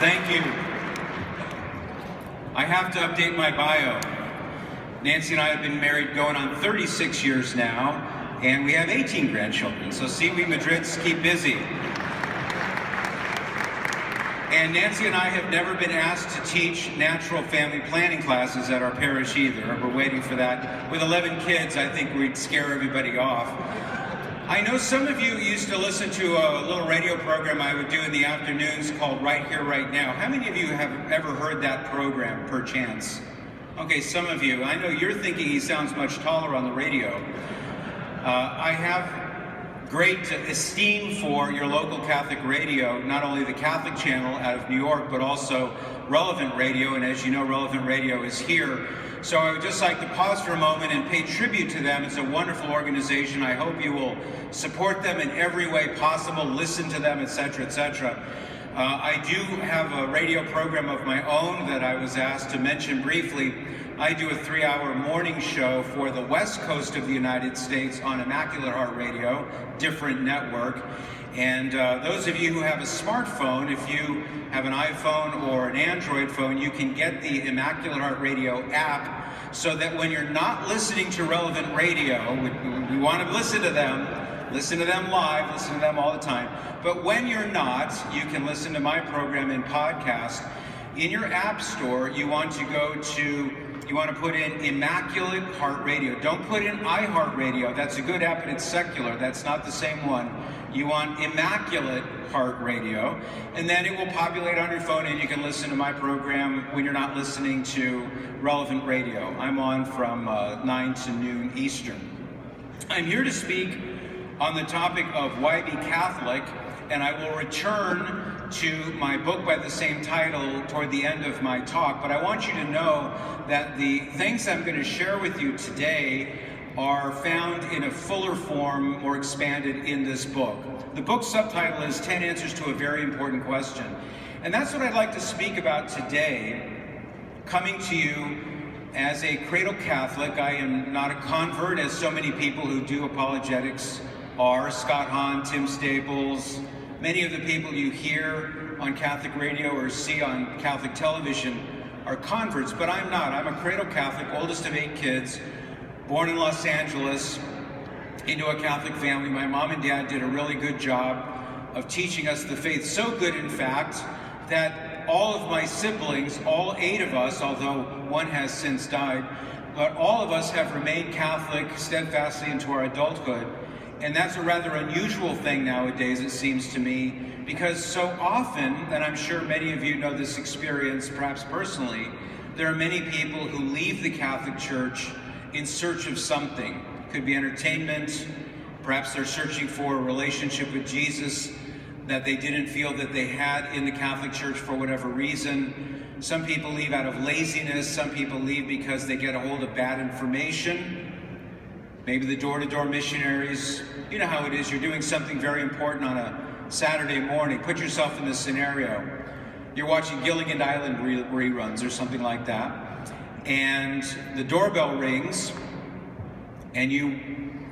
Thank you. I have to update my bio. Nancy and I have been married going on 36 years now, and we have 18 grandchildren. So see, we Madrids keep busy. And Nancy and I have never been asked to teach natural family planning classes at our parish either. We're waiting for that. With 11 kids, I think we'd scare everybody off. I know some of you used to listen to a little radio program I would do in the afternoons called Right Here, Right Now. How many of you have ever heard that program, perchance? Okay, some of you. I know you're thinking he sounds much taller on the radio. I have great esteem for your local Catholic radio, not only the Catholic channel out of New York, but also Relevant Radio, and as you know, Relevant Radio is here. So I would just like to pause for a moment and pay tribute to them. It's a wonderful organization. I hope you will support them in every way possible, listen to them, etc., etc. I do have a radio program of my own that I was asked to mention briefly. I do a 3-hour morning show for the West Coast of the United States on Immaculate Heart Radio, different network. And those of you who have a smartphone, if you have an iPhone or an Android phone, you can get the Immaculate Heart Radio app so that when you're not listening to Relevant Radio, we want to listen to them live, listen to them all the time. But when you're not, you can listen to my program in podcast. In your app store, you want to put in Immaculate Heart Radio. Don't put in iHeartRadio. That's a good app, but it's secular. That's not the same one. You want Immaculate Heart Radio, and then it will populate on your phone, and you can listen to my program when you're not listening to Relevant Radio. I'm on from 9 to noon Eastern. I'm here to speak on the topic of why be Catholic, and I will return to my book by the same title toward the end of my talk, but I want you to know that the things I'm going to share with you today are found in a fuller form, more expanded in this book. The book's subtitle is 10 Answers to a Very Important Question. And that's what I'd like to speak about today, coming to you as a cradle Catholic. I am not a convert, as so many people who do apologetics are. Scott Hahn, Tim Staples, many of the people you hear on Catholic radio or see on Catholic television are converts, but I'm not. I'm a cradle Catholic, oldest of 8 kids, born in Los Angeles, into a Catholic family. My mom and dad did a really good job of teaching us the faith. So good, in fact, that all of my siblings, all 8 of us, although one has since died, but all of us have remained Catholic steadfastly into our adulthood. And that's a rather unusual thing nowadays, it seems to me, because so often, and I'm sure many of you know this experience, perhaps personally, there are many people who leave the Catholic Church in search of something. It could be entertainment, perhaps they're searching for a relationship with Jesus that they didn't feel that they had in the Catholic Church for whatever reason. Some people leave out of laziness, some people leave because they get a hold of bad information. Maybe the door-to-door missionaries, you know how it is, you're doing something very important on a Saturday morning. Put yourself in this scenario. You're watching Gilligan Island reruns or something like that, and the doorbell rings, and you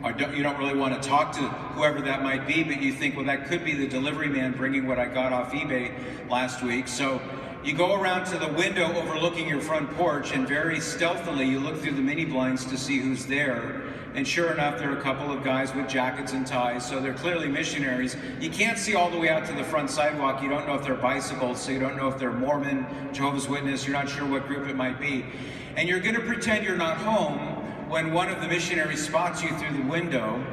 don't really want to talk to whoever that might be, but you think, well, that could be the delivery man bringing what I got off eBay last week. So you go around to the window overlooking your front porch, and very stealthily you look through the mini blinds to see who's there. And sure enough, there are a couple of guys with jackets and ties, so they're clearly missionaries. You can't see all the way out to the front sidewalk. You don't know if they're bicycles, so you don't know if they're Mormon, Jehovah's Witness. You're not sure what group it might be. And you're going to pretend you're not home when one of the missionaries spots you through the window.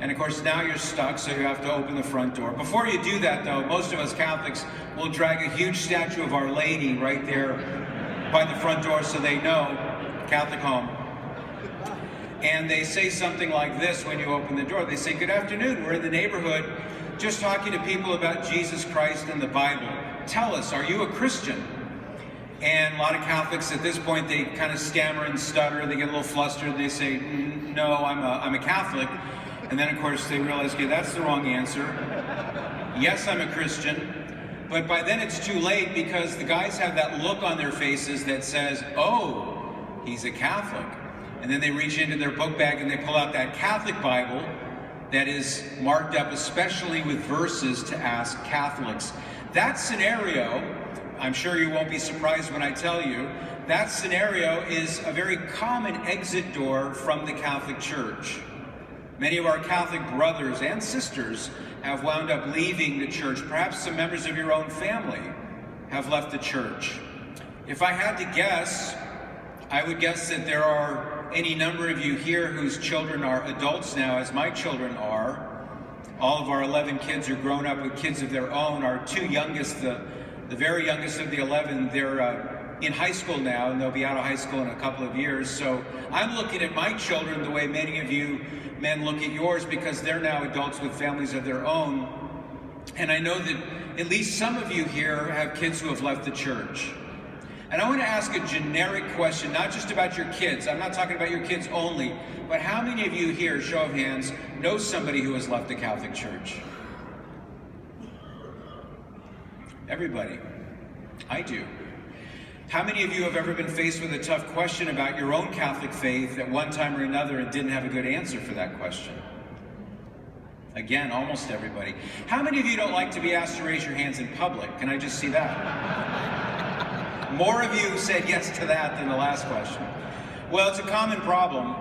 And of course, now you're stuck, so you have to open the front door. Before you do that, though, most of us Catholics will drag a huge statue of Our Lady right there by the front door so they know, Catholic home. And they say something like this when you open the door. They say, "Good afternoon, we're in the neighborhood just talking to people about Jesus Christ and the Bible. Tell us, are you a Christian?" And a lot of Catholics at this point, they kind of stammer and stutter, they get a little flustered, they say, "No, I'm a Catholic." And then of course they realize, okay, that's the wrong answer. Yes, I'm a Christian. But by then it's too late, because the guys have that look on their faces that says, "Oh, he's a Catholic." And then they reach into their book bag and they pull out that Catholic Bible that is marked up especially with verses to ask Catholics. That scenario I'm sure you won't be surprised when I tell you, that scenario is a very common exit door from the Catholic Church. Many of our Catholic brothers and sisters have wound up leaving the church. Perhaps some members of your own family have left the church. If I had to guess, I would guess that there are any number of you here whose children are adults now, as my children are. All of our 11 kids are grown up with kids of their own. Our two youngest, the very youngest of the 11, they're in high school now, and they'll be out of high school in a couple of years. So I'm looking at my children the way many of you men look at yours, because they're now adults with families of their own. And I know that at least some of you here have kids who have left the church. And I want to ask a generic question, not just about your kids. I'm not talking about your kids only, but how many of you here, show of hands, know somebody who has left the Catholic Church? Everybody. I do. How many of you have ever been faced with a tough question about your own Catholic faith at one time or another and didn't have a good answer for that question? Again, almost everybody. How many of you don't like to be asked to raise your hands in public? Can I just see that? More of you said yes to that than the last question. Well, it's a common problem,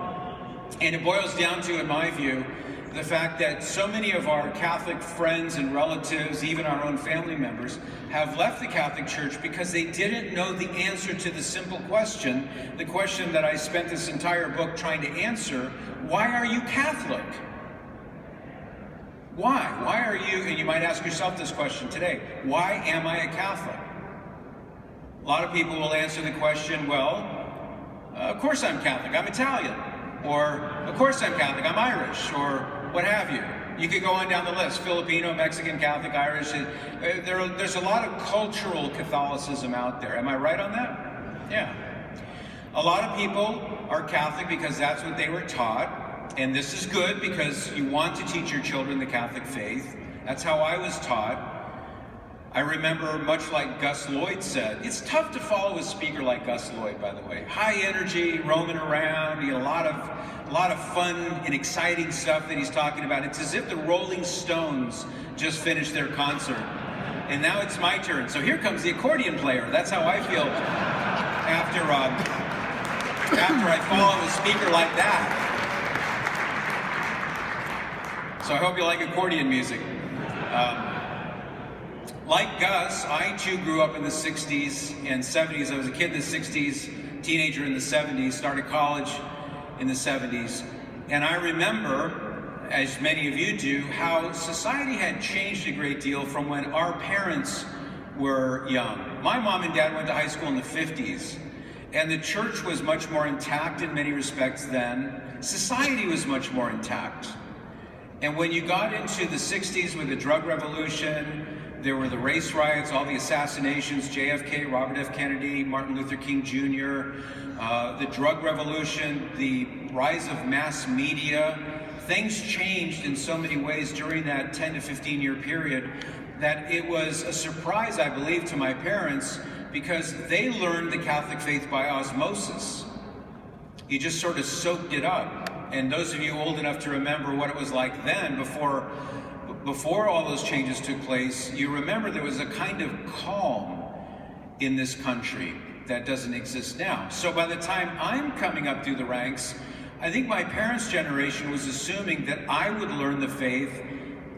and it boils down to, in my view, the fact that so many of our Catholic friends and relatives, even our own family members, have left the Catholic Church because they didn't know the answer to the simple question, the question that I spent this entire book trying to answer: why are you Catholic? Why? Why are you, and you might ask yourself this question today, why am I a Catholic? A lot of people will answer the question, well, of course I'm Catholic, I'm Italian. Or, of course I'm Catholic, I'm Irish, or what have you. You could go on down the list: Filipino, Mexican, Catholic, Irish. There's a lot of cultural Catholicism out there. Am I right on that? Yeah. A lot of people are Catholic because that's what they were taught, and this is good because you want to teach your children the Catholic faith. That's how I was taught. I remember, much like Gus Lloyd said, it's tough to follow a speaker like Gus Lloyd, by the way. High energy, roaming around, you know, a lot of fun and exciting stuff that he's talking about. It's as if the Rolling Stones just finished their concert, and now it's my turn. So here comes the accordion player. That's how I feel after I follow a speaker like that. So I hope you like accordion music. Like Gus, I too grew up in the 60s and 70s. I was a kid in the 60s, teenager in the 70s, started college in the 70s. And I remember, as many of you do, how society had changed a great deal from when our parents were young. My mom and dad went to high school in the 50s, and the church was much more intact in many respects then. Society was much more intact. And when you got into the 60s with the drug revolution, there were the race riots, all the assassinations, JFK, Robert F. Kennedy, Martin Luther King Jr., the drug revolution, the rise of mass media. Things changed in so many ways during that 10 to 15 year period that it was a surprise, I believe, to my parents, because they learned the Catholic faith by osmosis. You just sort of soaked it up. And those of you old enough to remember what it was like then, before all those changes took place, you remember there was a kind of calm in this country that doesn't exist now. So by the time I'm coming up through the ranks, I think my parents' generation was assuming that I would learn the faith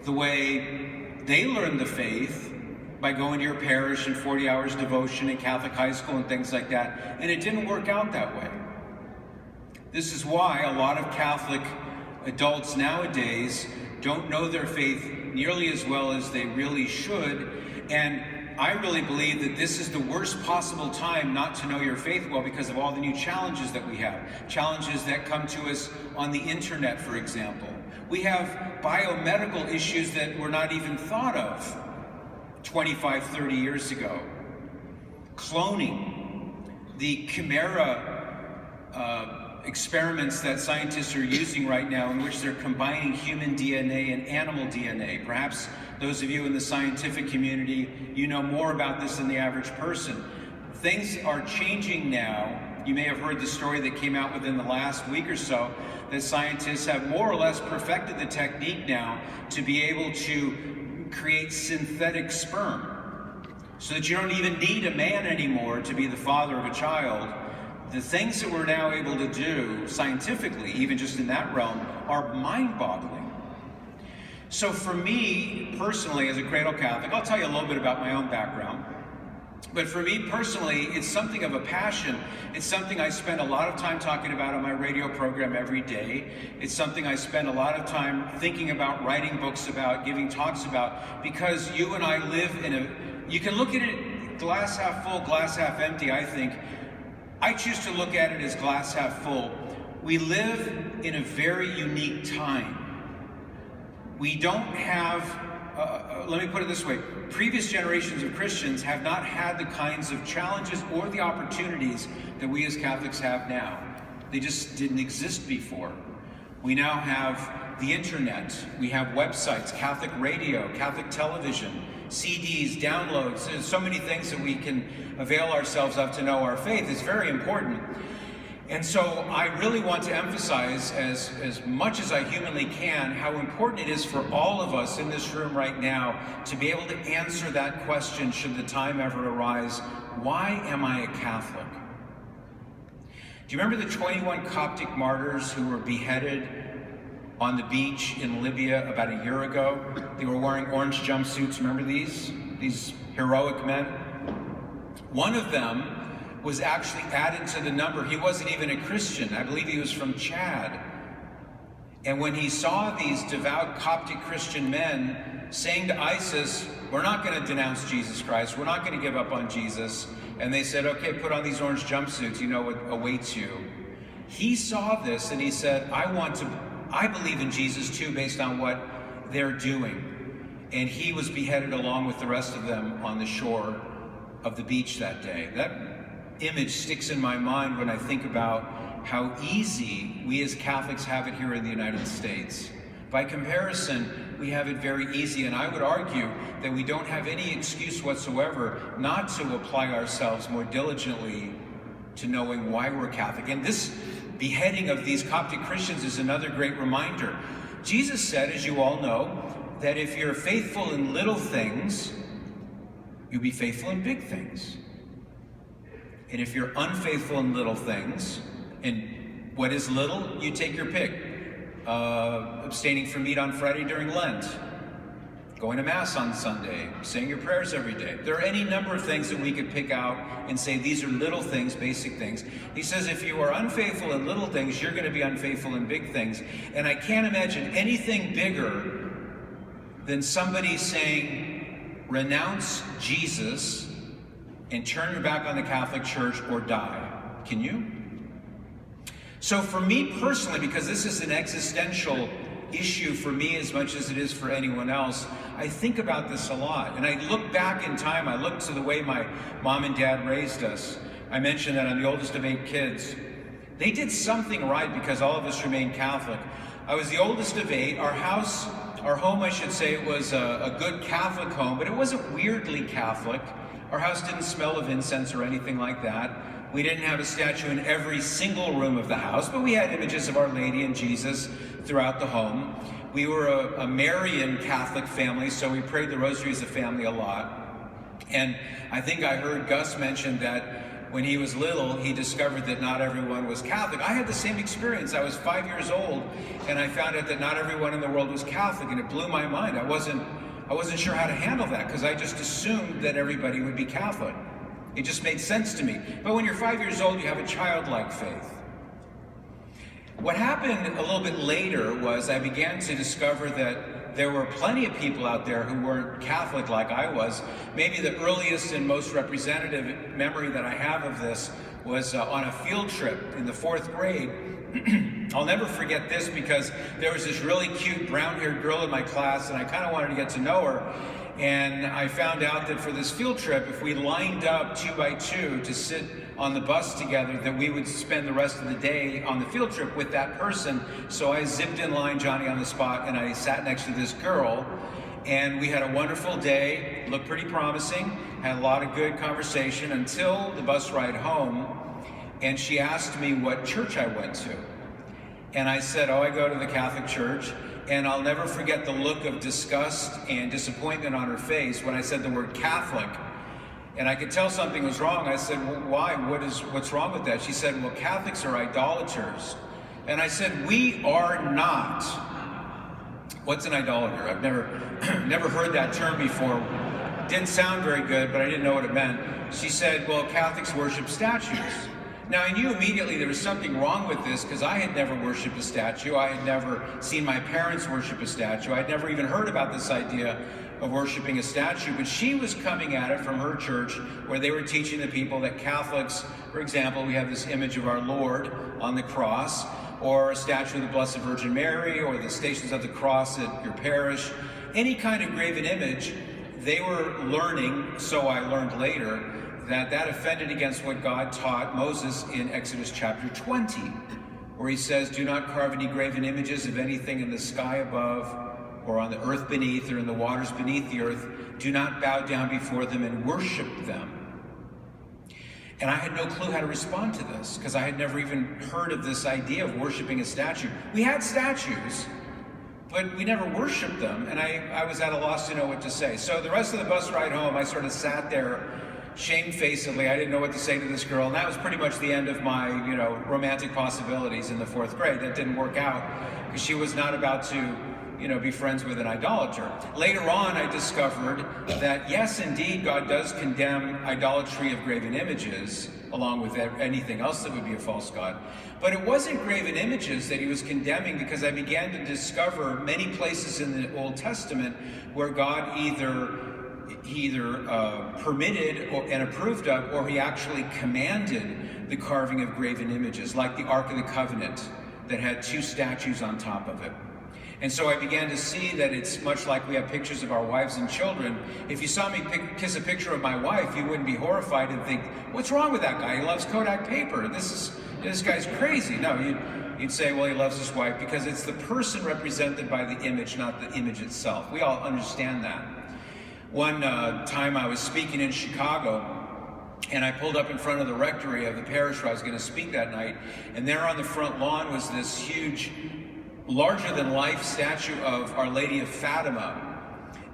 the way they learned the faith, by going to your parish and 40 hours devotion in Catholic high school and things like that. And it didn't work out that way. This is why a lot of Catholic adults nowadays don't know their faith nearly as well as they really should. And I really believe that this is the worst possible time not to know your faith well, because of all the new challenges that we have. Challenges that come to us on the internet, for example. We have biomedical issues that were not even thought of 25, 30 years ago. Cloning, the chimera experiments that scientists are using right now, in which they're combining human DNA and animal DNA. Perhaps those of you in the scientific community, you know more about this than the average person. Things are changing now. You may have heard the story that came out within the last week or so, that scientists have more or less perfected the technique now to be able to create synthetic sperm. so that you don't even need a man anymore to be the father of a child. The things that we're now able to do scientifically, even just in that realm, are mind-boggling. So for me, personally, as a cradle Catholic, I'll tell you a little bit about my own background. But for me personally, it's something of a passion. It's something I spend a lot of time talking about on my radio program every day. It's something I spend a lot of time thinking about, writing books about, giving talks about, because you and I live you can look at it glass half full, glass half empty, I think. I choose to look at it as glass half full. We live in a very unique time. We don't have, let me put it this way, previous generations of Christians have not had the kinds of challenges or the opportunities that we as Catholics have now. They just didn't exist before. We now have the internet, we have websites, Catholic radio, Catholic television, CDs, downloads. There's so many things that we can avail ourselves of to know our faith. It's very important. And so I really want to emphasize, as much as I humanly can, how important it is for all of us in this room right now to be able to answer that question, should the time ever arise: why am I a Catholic? Do you remember the 21 Coptic martyrs who were beheaded on the beach in Libya about a year ago? They were wearing orange jumpsuits. Remember these heroic men? One of them was actually added to the number. He wasn't even a Christian. I believe he was from Chad. And when he saw these devout Coptic Christian men saying to ISIS, "We're not going to denounce Jesus Christ, we're not going to give up on Jesus," and they said, "Okay, put on these orange jumpsuits, you know what awaits you." He saw this and he said, I believe in Jesus too, based on what they're doing. And he was beheaded along with the rest of them on the shore of the beach that day. That image sticks in my mind when I think about how easy we as Catholics have it here in the United States. By comparison, we have it very easy, and I would argue that we don't have any excuse whatsoever not to apply ourselves more diligently to knowing why we're Catholic. And this beheading of these Coptic Christians is another great reminder. Jesus said, as you all know, that if you're faithful in little things, you'll be faithful in big things. And if you're unfaithful in little things, and what is little, you take your pick. Abstaining from meat on Friday during Lent, going to Mass on Sunday, saying your prayers every day. There are any number of things that we could pick out and say these are little things, basic things. He says if you are unfaithful in little things, you're going to be unfaithful in big things. And I can't imagine anything bigger than somebody saying, renounce Jesus and turn your back on the Catholic Church or die. Can you? So for me personally, because this is an existential issue for me as much as it is for anyone else, I think about this a lot. And I look back in time, I look to the way my mom and dad raised us. I mentioned that I'm the oldest of 8 kids. They did something right because all of us remained Catholic. I was the oldest of 8. Our home, I should say, it was a good Catholic home, but it wasn't weirdly Catholic. Our house didn't smell of incense or anything like that. We didn't have a statue in every single room of the house, but we had images of Our Lady and Jesus throughout the home. We were a Marian Catholic family, so we prayed the rosary as a family a lot. And I think I heard Gus mention that when he was little, he discovered that not everyone was Catholic. I had the same experience. I was 5 years old, and I found out that not everyone in the world was Catholic, and it blew my mind. I wasn't sure how to handle that, because I just assumed that everybody would be Catholic. It just made sense to me. But when you're 5 years old, you have a childlike faith. What happened a little bit later was I began to discover that there were plenty of people out there who weren't Catholic like I was. Maybe the earliest and most representative memory that I have of this was on a field trip in the 4th grade. I'll never forget this because there was this really cute brown-haired girl in my class, and I kind of wanted to get to know her. And I found out that for this field trip, if we lined up 2 by 2 to sit on the bus together, that we would spend the rest of the day on the field trip with that person. So I zipped in line, Johnny on the spot, and I sat next to this girl. And we had a wonderful day, looked pretty promising, had a lot of good conversation until the bus ride home. And she asked me what church I went to. And I said, oh, I go to the Catholic Church. And I'll never forget the look of disgust and disappointment on her face when I said the word Catholic. And I could tell something was wrong. I said, well, why? What's wrong with that? She said, well, Catholics are idolaters. And I said, we are not. What's an idolater? I've never heard that term before. Didn't sound very good, but I didn't know what it meant. She said, well, Catholics worship statues. Now, I knew immediately there was something wrong with this because I had never worshipped a statue. I had never seen my parents worship a statue. I'd never even heard about this idea of worshiping a statue, but she was coming at it from her church where they were teaching the people that Catholics, for example, we have this image of our Lord on the cross, or a statue of the Blessed Virgin Mary, or the Stations of the Cross at your parish, any kind of graven image. They were learning, so I learned later, that offended against what God taught Moses in Exodus chapter 20, where he says, do not carve any graven images of anything in the sky above, or on the earth beneath, or in the waters beneath the earth. Do not bow down before them and worship them. And I had no clue how to respond to this, because I had never even heard of this idea of worshiping a statue. We had statues, but we never worshiped them, and I was at a loss to know what to say. So the rest of the bus ride home, I sort of sat there shamefacedly. I didn't know what to say to this girl, and that was pretty much the end of my, romantic possibilities in the 4th grade. That didn't work out, because she was not about to be friends with an idolater. Later on, I discovered that yes, indeed, God does condemn idolatry of graven images, along with anything else that would be a false god. But it wasn't graven images that he was condemning, because I began to discover many places in the Old Testament where God either permitted and approved of, or he actually commanded the carving of graven images, like the Ark of the Covenant that had 2 statues on top of it. And so I began to see that it's much like we have pictures of our wives and children. If you saw me kiss a picture of my wife, you wouldn't be horrified and think, what's wrong with that guy? He loves Kodak paper. This guy's crazy. No, you'd say, well, he loves his wife because it's the person represented by the image, not the image itself. We all understand that. One time I was speaking in Chicago, and I pulled up in front of the rectory of the parish where I was going to speak that night, and there on the front lawn was this huge, larger-than-life statue of Our Lady of Fatima.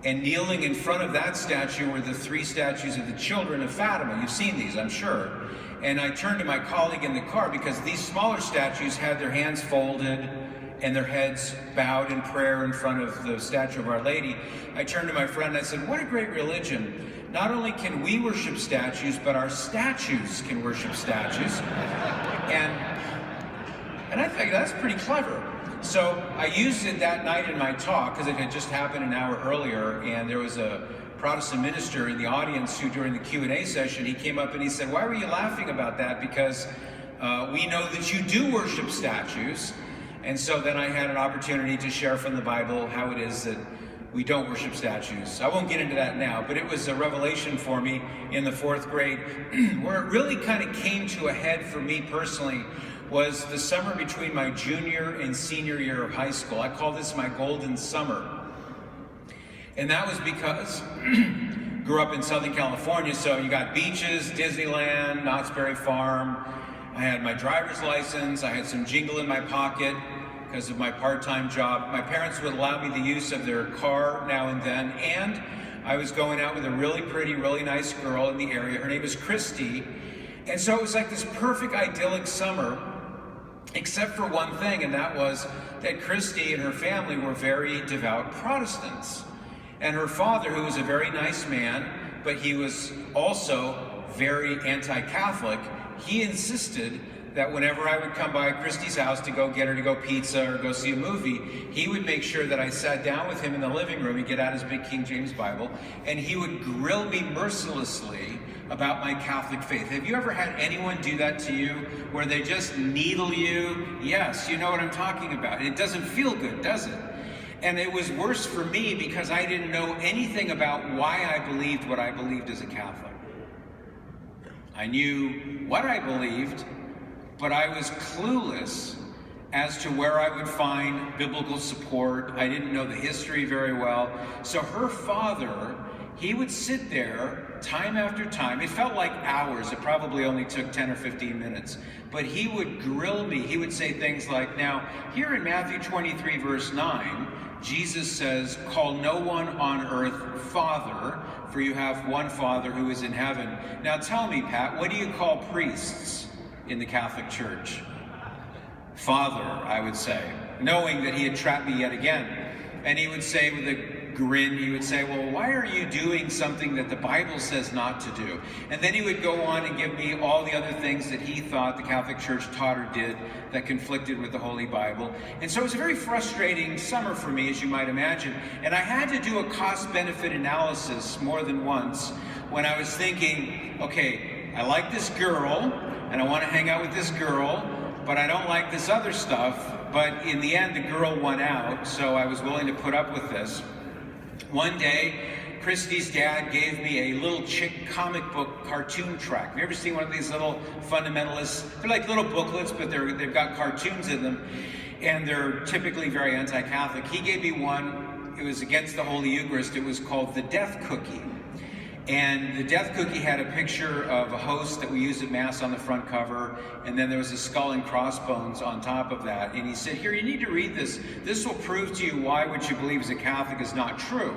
And kneeling in front of that statue were the 3 statues of the children of Fatima. You've seen these, I'm sure. And I turned to my colleague in the car, because these smaller statues had their hands folded and their heads bowed in prayer in front of the statue of Our Lady. I turned to my friend and I said, what a great religion. Not only can we worship statues, but our statues can worship statues. And I think that's pretty clever. So I used it that night in my talk, because it had just happened an hour earlier, and there was a Protestant minister in the audience who, during the Q&A session, he came up and he said, why were you laughing about that? Because we know that you do worship statues. And so then I had an opportunity to share from the Bible how it is that we don't worship statues. I won't get into that now, but it was a revelation for me in the 4th grade, where it really kind of came to a head for me personally was the summer between my junior and senior year of high school. I call this my golden summer. And that was because grew up in Southern California, so you got beaches, Disneyland, Knott's Berry Farm. I had my driver's license, I had some jingle in my pocket because of my part-time job. My parents would allow me the use of their car now and then, and I was going out with a really pretty, really nice girl in the area. Her name is Christy. And so it was like this perfect idyllic summer, except for one thing, and that was that Christy and her family were very devout Protestants. And her father, who was a very nice man, but he was also very anti-Catholic, he insisted that whenever I would come by Christy's house to go get her to go pizza or go see a movie, he would make sure that I sat down with him in the living room. He'd get out his big King James Bible, and he would grill me mercilessly about my Catholic faith. Have you ever had anyone do that to you, where they just needle you? Yes, you know what I'm talking about. It doesn't feel good, does it? And it was worse for me because I didn't know anything about why I believed what I believed as a Catholic. I knew what I believed, but I was clueless as to where I would find biblical support. I didn't know the history very well. So her father, he would sit there time after time. It felt like hours. It probably only took 10 or 15 minutes. But he would grill me. He would say things like, now, here in Matthew 23, verse 9, Jesus says, "Call no one on earth Father, for you have one Father who is in heaven." Now tell me, Pat, what do you call priests in the Catholic Church? Father, I would say, knowing that he had trapped me yet again. And he would say with a grin, he would say, "Well, why are you doing something that the Bible says not to do?" And then he would go on and give me all the other things that he thought the Catholic Church taught or did that conflicted with the Holy Bible. And so it was a very frustrating summer for me, as you might imagine. And I had to do a cost-benefit analysis more than once when I was thinking, okay, I like this girl, and I want to hang out with this girl, but I don't like this other stuff. But in the end, the girl won out, so I was willing to put up with this. One day, Christy's dad gave me a little chick comic book cartoon track. Have you ever seen one of these little fundamentalists? They're like little booklets, but they've got cartoons in them, and they're typically very anti-Catholic. He gave me one. It was against the Holy Eucharist. It was called The Death Cookie. And the Death Cookie had a picture of a host that we use at Mass on the front cover, and then there was a skull and crossbones on top of that. And he said, "Here, you need to read this. This will prove to you why what you believe as a Catholic is not true."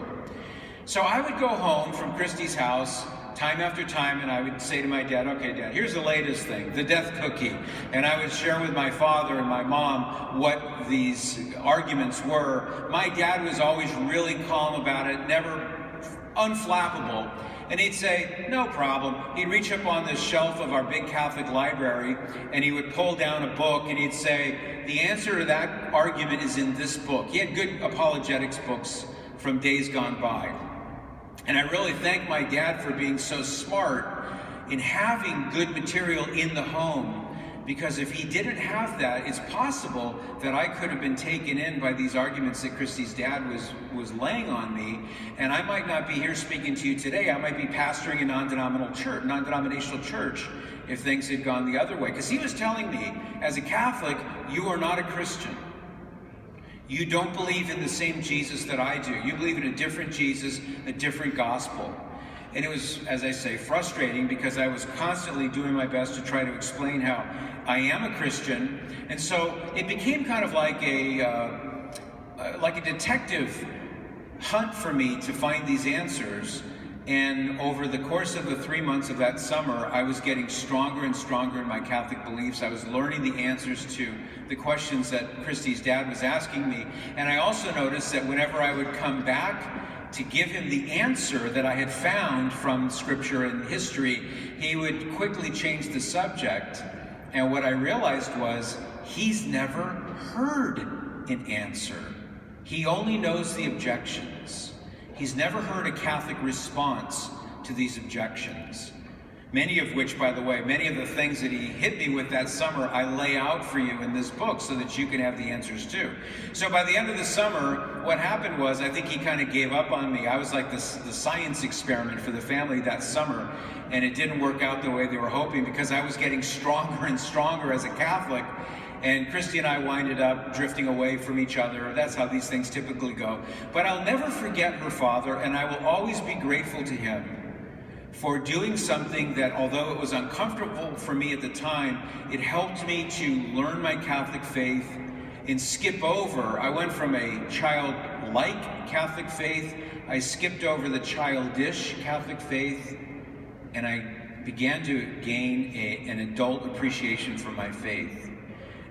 So I would go home from Christy's house time after time, and I would say to my dad, "Okay, Dad, here's the latest thing, the Death Cookie." And I would share with my father and my mom what these arguments were. My dad was always really calm about it, never unflappable. And he'd say, "No problem." He'd reach up on the shelf of our big Catholic library, and he would pull down a book, and he'd say, "The answer to that argument is in this book." He had good apologetics books from days gone by. And I really thank my dad for being so smart in having good material in the home, because if he didn't have that, it's possible that I could have been taken in by these arguments that Christy's dad was laying on me, and I might not be here speaking to you today. I might be pastoring a non-denominational church if things had gone the other way. Because he was telling me, as a Catholic, you are not a Christian. You don't believe in the same Jesus that I do. You believe in a different Jesus, a different gospel. And it was, as I say, frustrating, because I was constantly doing my best to try to explain how I am a Christian. And so it became kind of like a detective hunt for me to find these answers. And over the course of the 3 months of that summer, I was getting stronger and stronger in my Catholic beliefs. I was learning the answers to the questions that Christy's dad was asking me. And I also noticed that whenever I would come back to give him the answer that I had found from Scripture and history, he would quickly change the subject. And what I realized was, he's never heard an answer. He only knows the objections. He's never heard a Catholic response to these objections. Many of which, by the way, many of the things that he hit me with that summer, I lay out for you in this book so that you can have the answers too. So by the end of the summer, what happened was, I think he kind of gave up on me. I was like the science experiment for the family that summer, and it didn't work out the way they were hoping, because I was getting stronger and stronger as a Catholic. And Christy and I winded up drifting away from each other. That's how these things typically go. But I'll never forget her father, and I will always be grateful to him for doing something that, although it was uncomfortable for me at the time, it helped me to learn my Catholic faith and skip over. I went from a childlike Catholic faith, I skipped over the childish Catholic faith, and I began to gain an adult appreciation for my faith.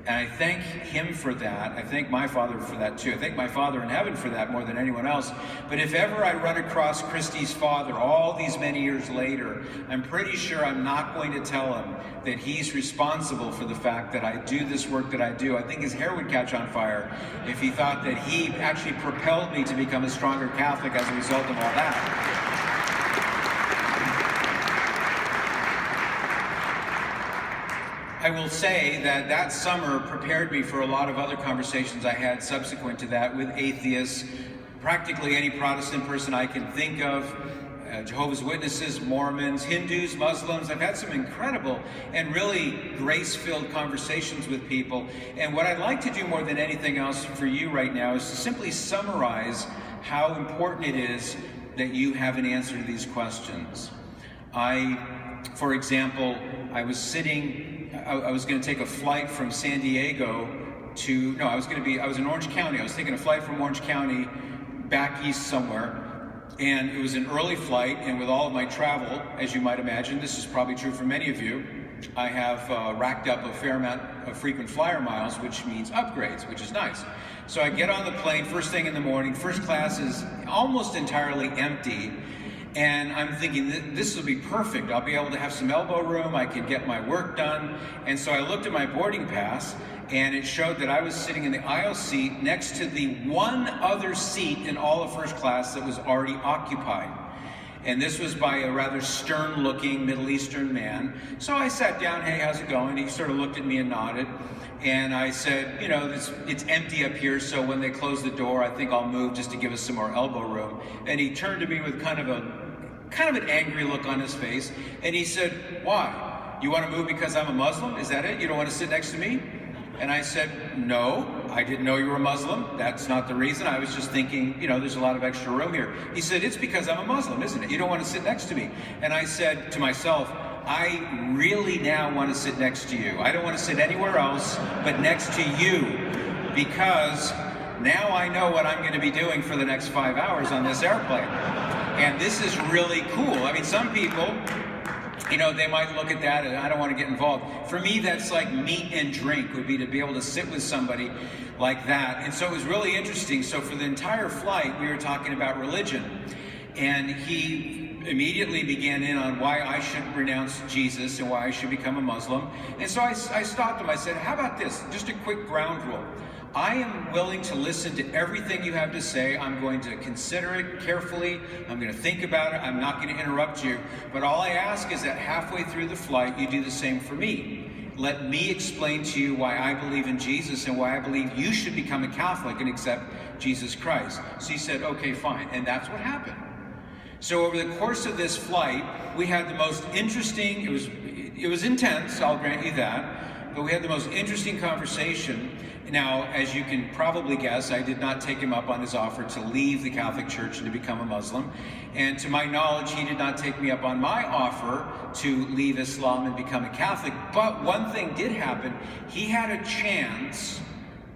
And I thank him for that. I thank my Father for that too. I thank my Father in heaven for that more than anyone else. But if ever I run across Christy's father all these many years later, I'm pretty sure I'm not going to tell him that he's responsible for the fact that I do this work that I do. I think his hair would catch on fire if he thought that he actually propelled me to become a stronger Catholic as a result of all that. I will say that that summer prepared me for a lot of other conversations I had subsequent to that with atheists, practically any Protestant person I can think of, Jehovah's Witnesses, Mormons, Hindus, Muslims. I've had some incredible and really grace-filled conversations with people. And what I'd like to do more than anything else for you right now is to simply summarize how important it is that you have an answer to these questions. For example, I was going to take a flight from San Diego I was in Orange County. I was taking a flight from Orange County back east somewhere. And it was an early flight, and with all of my travel, as you might imagine, this is probably true for many of you, I have racked up a fair amount of frequent flyer miles, which means upgrades, which is nice. So I get on the plane first thing in the morning. First class is almost entirely empty, and I'm thinking, this will be perfect. I'll be able to have some elbow room, I can get my work done. And so I looked at my boarding pass, and it showed that I was sitting in the aisle seat next to the one other seat in all of first class that was already occupied. And this was by a rather stern-looking Middle Eastern man. So I sat down, hey, how's it going? He sort of looked at me and nodded. And I said, it's empty up here, so when they close the door, I think I'll move just to give us some more elbow room. And he turned to me with kind of an angry look on his face. And he said, why? You want to move because I'm a Muslim? Is that it? You don't want to sit next to me? And I said, no, I didn't know you were a Muslim. That's not the reason. I was just thinking, there's a lot of extra room here. He said, it's because I'm a Muslim, isn't it? You don't want to sit next to me. And I said to myself, I really now want to sit next to you. I don't want to sit anywhere else but next to you, because now I know what I'm going to be doing for the next 5 hours on this airplane. And this is really cool. I mean, some people, they might look at that and I don't want to get involved. For me, that's like meat and drink, would be to be able to sit with somebody like that. And so it was really interesting. So for the entire flight, we were talking about religion. And he immediately began in on why I should renounce Jesus and why I should become a Muslim. And so I stopped him. I said, how about this? Just a quick ground rule. I am willing to listen to everything you have to say. I'm going to consider it carefully. I'm going to think about it. I'm not going to interrupt you. But all I ask is that halfway through the flight, you do the same for me. Let me explain to you why I believe in Jesus and why I believe you should become a Catholic and accept Jesus Christ. So he said, okay, fine. And that's what happened. So over the course of this flight, we had the most interesting, it was intense, I'll grant you that, but we had the most interesting conversation. Now, as you can probably guess, I did not take him up on his offer to leave the Catholic Church and to become a Muslim. And to my knowledge, he did not take me up on my offer to leave Islam and become a Catholic. But one thing did happen. He had a chance,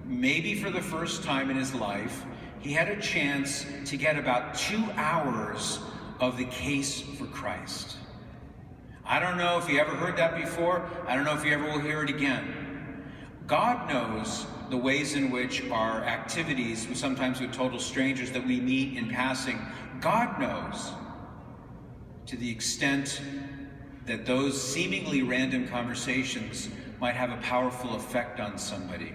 maybe for the first time in his life, he had a chance to get about 2 hours of the case for Christ. I don't know if you ever heard that before. I don't know if you ever will hear it again. God knows the ways in which our activities, sometimes with total strangers that we meet in passing, God knows to the extent that those seemingly random conversations might have a powerful effect on somebody,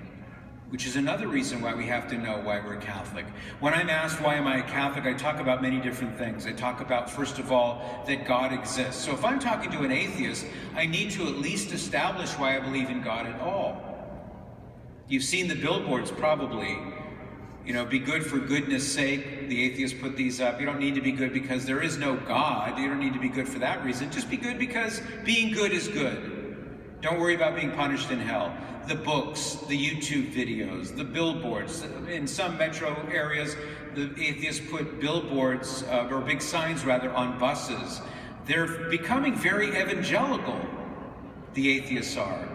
which is another reason why we have to know why we're Catholic. When I'm asked why am I a Catholic, I talk about many different things. I talk about, first of all, that God exists. So if I'm talking to an atheist, I need to at least establish why I believe in God at all. You've seen the billboards probably, be good for goodness sake. The atheists put these up. You don't need to be good because there is no God. You don't need to be good for that reason. Just be good because being good is good. Don't worry about being punished in hell. The books, the YouTube videos, the billboards. In some metro areas, the atheists put billboards, or big signs rather, on buses. They're becoming very evangelical, the atheists are.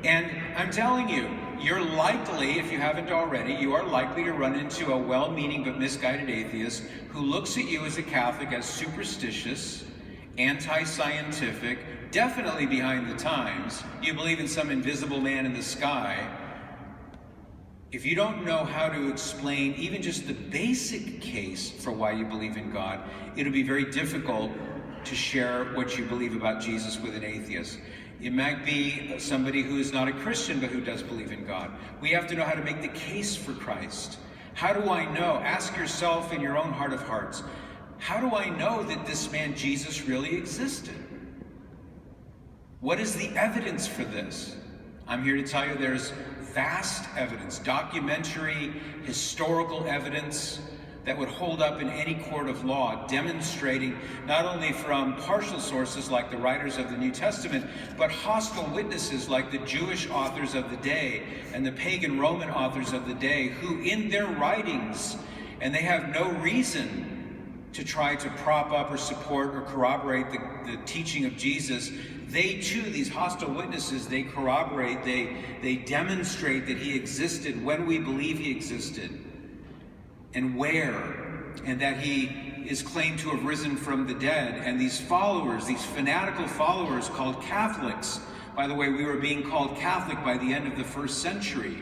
And I'm telling you, you're likely, if you haven't already, you are likely to run into a well-meaning but misguided atheist who looks at you as a Catholic as superstitious, anti-scientific, definitely behind the times. You believe in some invisible man in the sky. If you don't know how to explain even just the basic case for why you believe in God, it'll be very difficult to share what you believe about Jesus with an atheist. It might be somebody who is not a Christian but who does believe in God. We have to know how to make the case for Christ. How do I know? Ask yourself in your own heart of hearts, how do I know that this man Jesus really existed? What is the evidence for this? I'm here to tell you there's vast evidence, documentary, historical evidence that would hold up in any court of law, demonstrating not only from partial sources like the writers of the New Testament, but hostile witnesses like the Jewish authors of the day and the pagan Roman authors of the day, who in their writings, and they have no reason to try to prop up or support or corroborate the teaching of Jesus, they too, these hostile witnesses, they corroborate, they demonstrate that he existed when we believe he existed, and where, and that he is claimed to have risen from the dead. And these followers, these fanatical followers called Catholics, by the way, we were being called Catholic by the end of the 1st century.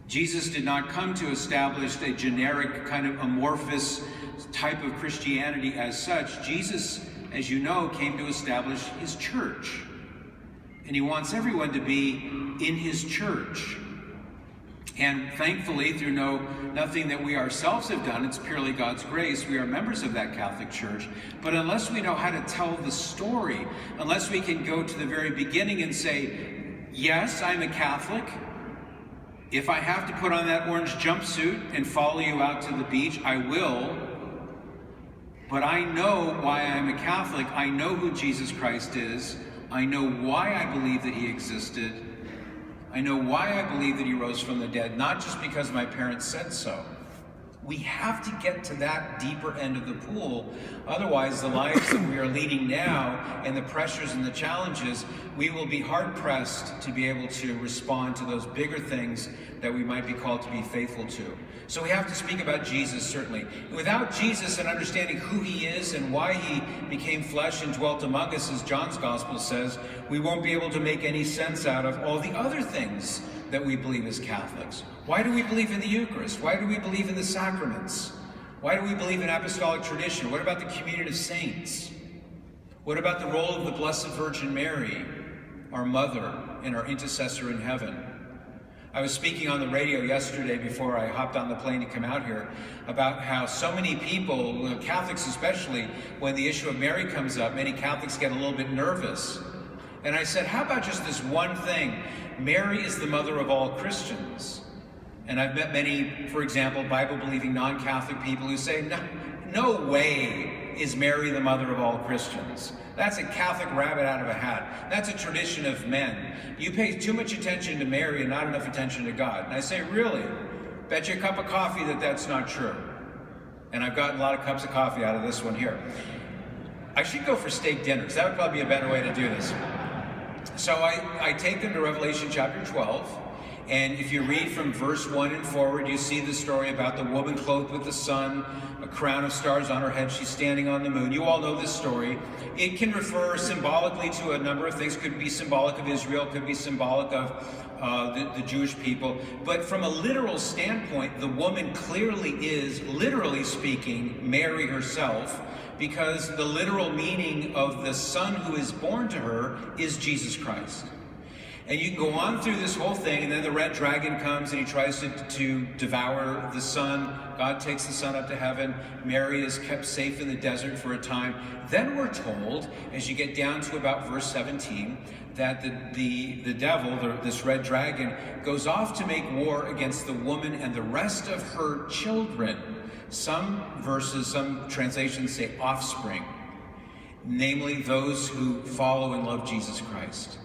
Jesus did not come to establish a generic kind of amorphous type of Christianity as such. Jesus, as you know, came to establish his church. And he wants everyone to be in his church. And thankfully, through nothing that we ourselves have done, it's purely God's grace, we are members of that Catholic Church. But unless we know how to tell the story, unless we can go to the very beginning and say, yes, I'm a Catholic. If I have to put on that orange jumpsuit and follow you out to the beach, I will. But I know why I'm a Catholic. I know who Jesus Christ is. I know why I believe that he existed. I know why I believe that he rose from the dead, not just because my parents said so. We have to get to that deeper end of the pool. Otherwise, the lives that we are leading now and the pressures and the challenges, we will be hard-pressed to be able to respond to those bigger things that we might be called to be faithful to. So we have to speak about Jesus, certainly. Without Jesus and understanding who he is and why he became flesh and dwelt among us, as John's Gospel says, we won't be able to make any sense out of all the other things that we believe as Catholics. Why do we believe in the Eucharist? Why do we believe in the sacraments? Why do we believe in apostolic tradition? What about the communion of saints? What about the role of the Blessed Virgin Mary, our mother and our intercessor in heaven? I was speaking on the radio yesterday before I hopped on the plane to come out here about how so many people, Catholics especially, when the issue of Mary comes up, many Catholics get a little bit nervous. And I said, how about just this one thing? Mary is the mother of all Christians. And I've met many, for example, Bible-believing non-Catholic people who say, no way is Mary the mother of all Christians. That's a Catholic rabbit out of a hat. That's a tradition of men. You pay too much attention to Mary and not enough attention to God. And I say, really? Bet you a cup of coffee that that's not true. And I've gotten a lot of cups of coffee out of this one here. I should go for steak dinners. That would probably be a better way to do this. So I take them to Revelation chapter 12, and if you read from verse 1 and forward, you see the story about the woman clothed with the sun, a crown of stars on her head, she's standing on the moon. You all know this story. It can refer symbolically to a number of things. Could be symbolic of Israel, could be symbolic of the Jewish people. But from a literal standpoint, the woman clearly is, literally speaking, Mary herself, because the literal meaning of the son who is born to her is Jesus Christ. And you can go on through this whole thing, and then the red dragon comes and he tries to devour the son. God takes the son up to heaven. Mary is kept safe in the desert for a time. Then we're told, as you get down to about verse 17, that the devil, this red dragon, goes off to make war against the woman and the rest of her children. Some verses, some translations say offspring, namely those who follow and love Jesus Christ.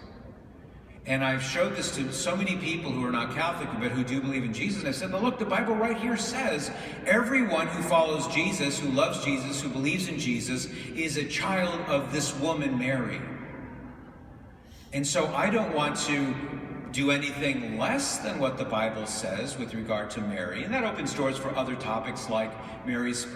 And I've showed this to so many people who are not Catholic, but who do believe in Jesus. And I said, look, the Bible right here says everyone who follows Jesus, who loves Jesus, who believes in Jesus, is a child of this woman, Mary. And so I don't want to do anything less than what the Bible says with regard to Mary. And that opens doors for other topics like Mary's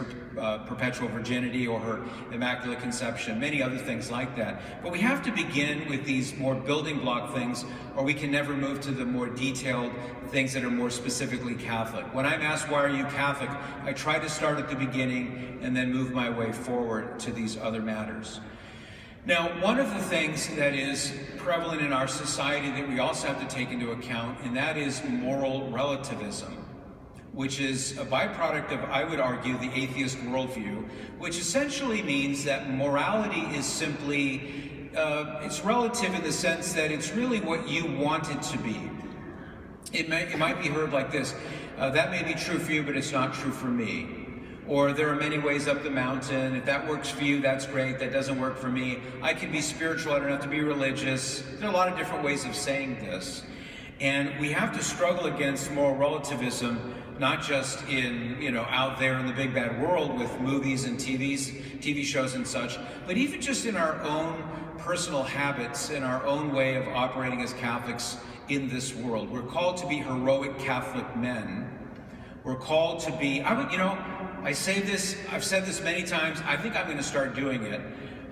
perpetual virginity or her Immaculate Conception, many other things like that. But we have to begin with these more building block things, or we can never move to the more detailed things that are more specifically Catholic. When I'm asked, why are you Catholic? I try to start at the beginning and then move my way forward to these other matters. Now, one of the things that is prevalent in our society that we also have to take into account, and that is moral relativism, which is a byproduct of, I would argue, the atheist worldview, which essentially means that morality is simply, it's relative in the sense that it's really what you want it to be. It might be heard like this, that may be true for you, but it's not true for me. Or there are many ways up the mountain. If that works for you, that's great. That doesn't work for me. I can be spiritual. I don't have to be religious. There are a lot of different ways of saying this. And we have to struggle against moral relativism, not just in, out there in the big bad world with movies and TV shows and such, but even just in our own personal habits, in our own way of operating as Catholics in this world. We're called to be heroic Catholic men. We're called to be, I say this, I've said this many times, I think I'm going to start doing it.